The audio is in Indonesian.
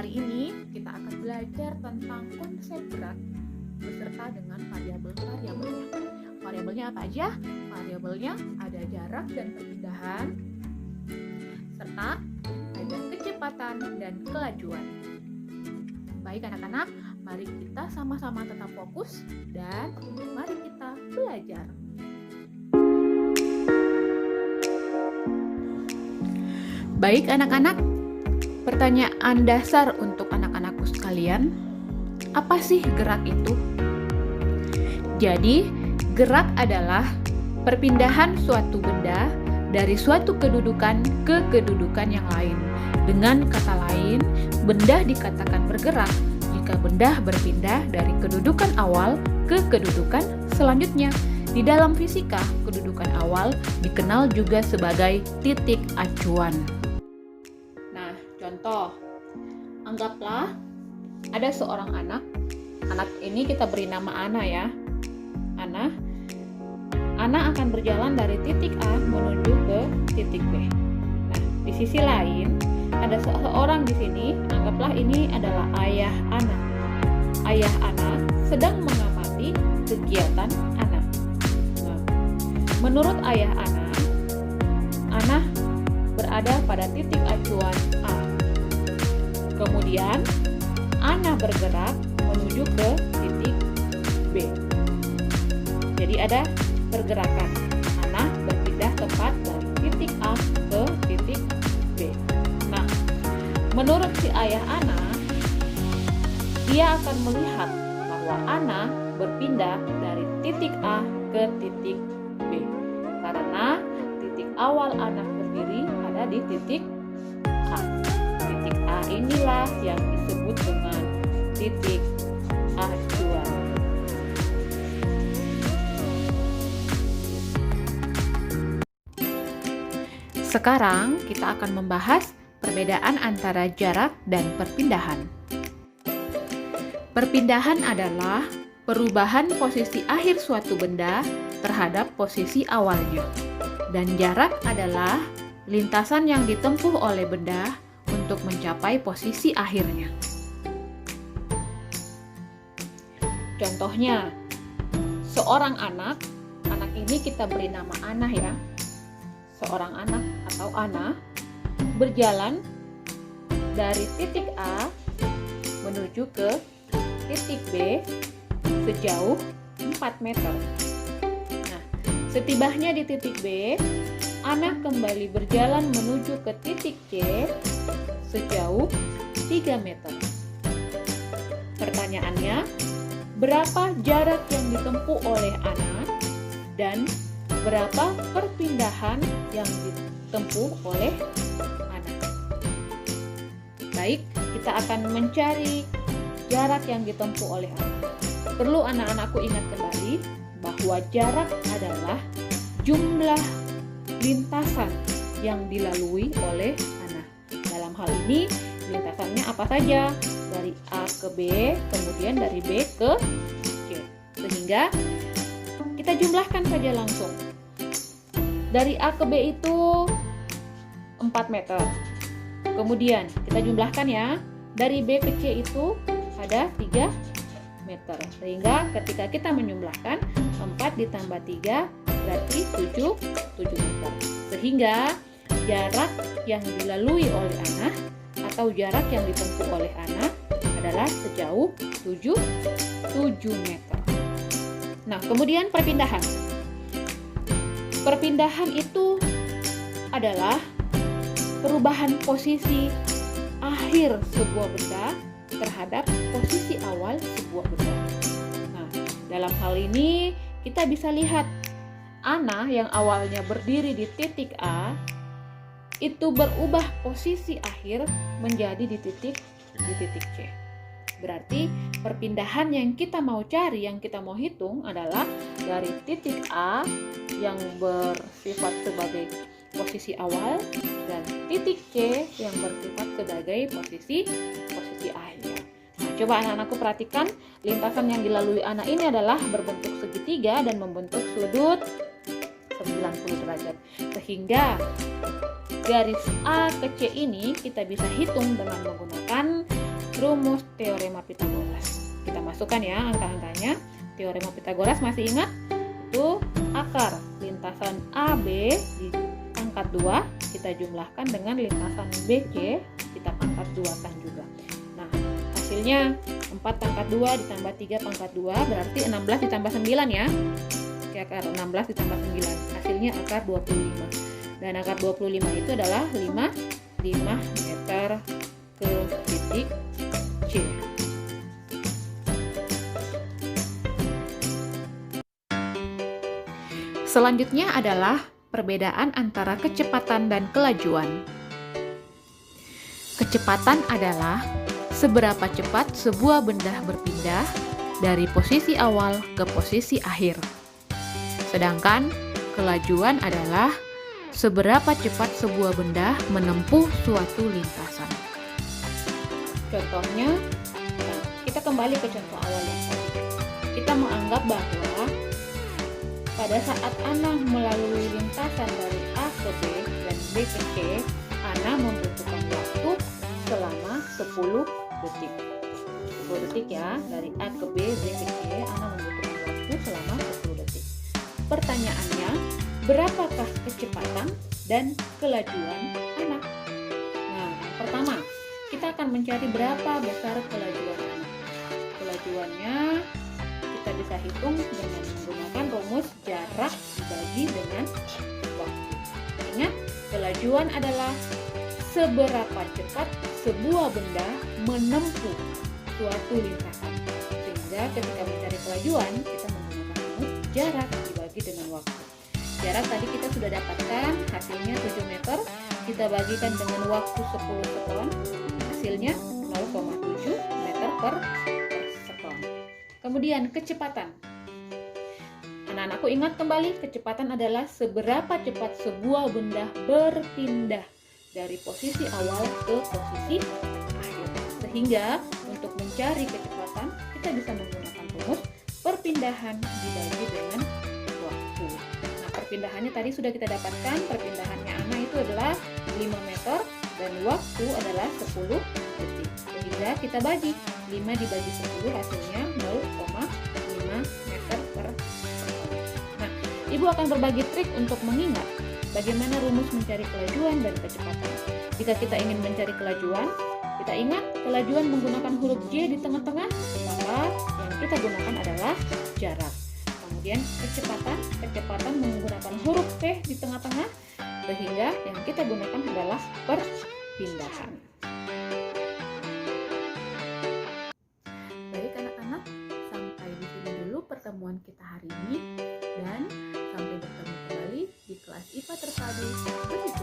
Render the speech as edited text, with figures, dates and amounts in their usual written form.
Hari ini kita akan belajar tentang konsep gerak beserta dengan variabel-variabelnya. Variabelnya apa aja? Variabelnya ada jarak dan perpindahan, serta ada kecepatan dan kelajuan. Baik anak-anak, mari kita sama-sama tetap fokus dan mari kita belajar. Baik anak-anak, pertanyaan dasar untuk anak-anakku sekalian, apa sih gerak itu? Jadi, gerak adalah perpindahan suatu benda dari suatu kedudukan ke kedudukan yang lain. Dengan kata lain, benda dikatakan bergerak jika benda berpindah dari kedudukan awal ke kedudukan selanjutnya. Di dalam fisika, kedudukan awal dikenal juga sebagai titik acuan. Nah, contoh, anggaplah ada seorang anak. Anak ini kita beri nama Ana ya. Ana akan berjalan dari titik A menuju ke titik B. Nah, di sisi lain ada seseorang di sini. Anggaplah ini adalah ayah Ana. Ayah Ana sedang mengamati kegiatan Ana. Nah, menurut ayah Ana berada pada titik acuan A. Kemudian Ana bergerak menuju ke titik B. Jadi ada pergerakan. Ana berpindah tepat dari titik A ke titik B. Nah, menurut si ayah Ana, dia akan melihat bahwa Ana berpindah dari titik A ke titik B. Karena titik awal Ana berdiri ada di titik A. Titik A inilah yang disebut dengan titik acuan. Sekarang kita akan membahas perbedaan antara jarak dan perpindahan. Perpindahan adalah perubahan posisi akhir suatu benda terhadap posisi awalnya. Dan jarak adalah lintasan yang ditempuh oleh benda untuk mencapai posisi akhirnya. Contohnya, seorang anak ini kita beri nama Ana ya. Seorang anak atau Ana berjalan dari titik A menuju ke titik B sejauh 4 meter. Nah, setibanya di titik B, Ana kembali berjalan menuju ke titik C sejauh 3 meter. Pertanyaannya, berapa jarak yang ditempuh oleh Ana dan berapa perpindahan yang ditempuh oleh Ana? Baik, kita akan mencari jarak yang ditempuh oleh Ana. Perlu anak-anakku ingat kembali bahwa jarak adalah jumlah lintasan yang dilalui oleh Ana. Dalam hal ini, lintasannya apa saja? Dari A ke B, kemudian dari B ke C. Sehingga kita jumlahkan saja langsung. Dari A ke B itu 4 meter. Kemudian kita jumlahkan ya. Dari B ke C itu ada 3 meter. Sehingga ketika kita menjumlahkan 4 ditambah 3 berarti 7 meter. Sehingga jarak yang dilalui oleh Ana atau jarak yang ditempuh oleh Ana adalah sejauh 7 meter. Nah, kemudian perpindahan. Perpindahan itu adalah perubahan posisi akhir sebuah benda terhadap posisi awal sebuah benda. Nah, dalam hal ini kita bisa lihat Ana yang awalnya berdiri di titik A itu berubah posisi akhir menjadi di titik C. Berarti perpindahan yang kita mau cari, yang kita mau hitung adalah dari titik A yang bersifat sebagai posisi awal dan titik C yang bersifat sebagai posisi akhir. Nah, coba anak-anakku perhatikan, lintasan yang dilalui anak ini adalah berbentuk segitiga dan membentuk sudut 90 derajat. Sehingga garis A ke C ini kita bisa hitung dengan menggunakan rumus teorema Pitagoras. Kita masukkan ya angka-angkanya. Teorema Pitagoras masih ingat? Itu akar lintasan AB dipangkat 2 kita jumlahkan dengan lintasan BC kita pangkat 2-kan juga. Nah, hasilnya 4 pangkat 2 ditambah 3 pangkat 2 berarti 16 ditambah 9 ya. Oke, akar 16 ditambah 9 hasilnya akar 25. Dan akar 25 itu adalah 5 meter ke titik C. Selanjutnya adalah perbedaan antara kecepatan dan kelajuan. Kecepatan adalah seberapa cepat sebuah benda berpindah dari posisi awal ke posisi akhir. Sedangkan kelajuan adalah seberapa cepat sebuah benda menempuh suatu lintasan. Contohnya, kita kembali ke contoh awal yang tadi. Kita menganggap bahwa pada saat Ana melalui lintasan dari A ke B dan B ke C, Ana membutuhkan waktu selama 10 detik. 10 detik ya, dari A ke B, B ke C, Ana membutuhkan waktu selama 10 detik. Pertanyaannya, berapakah kecepatan dan kelajuan Ana? Nah, pertama, kita akan mencari berapa besar kelajuan Ana. Kelajuannya kita bisa hitung dengan menggunakan rumus jarak dibagi dengan waktu. Ingat, kelajuan adalah seberapa cepat sebuah benda menempuh suatu lintasan. Sehingga ketika mencari kelajuan, kita menggunakan rumus jarak dibagi dengan waktu. Jarak tadi kita sudah dapatkan, hasilnya 7 meter. Kita bagikan dengan waktu 10 sekon, hasilnya 0,7 meter per sekon. Kemudian kecepatan. Anak-anakku ingat kembali, kecepatan adalah seberapa cepat sebuah benda berpindah dari posisi awal ke posisi akhir. Sehingga untuk mencari kecepatan, kita bisa menggunakan rumus perpindahan dibagi dengan waktu. Nah, perpindahannya tadi sudah kita dapatkan. Perpindahannya Ana itu adalah 5 meter dan waktu adalah 10 detik. Sehingga kita bagi 5 dibagi 10 hasilnya 0,5 meter per sekon. Nah, Ibu akan berbagi trik untuk mengingat bagaimana rumus mencari kelajuan dan kecepatan. Jika kita ingin mencari kelajuan, kita ingat kelajuan menggunakan huruf J di tengah-tengah, maka yang kita gunakan adalah jarak. Kemudian kecepatan menggunakan huruf P di tengah-tengah, sehingga yang kita gunakan adalah perpindahan. Baik anak-anak, sampai di sini dulu pertemuan kita hari ini, dan sampai bertemu kembali di kelas IPA terpadu berikutnya.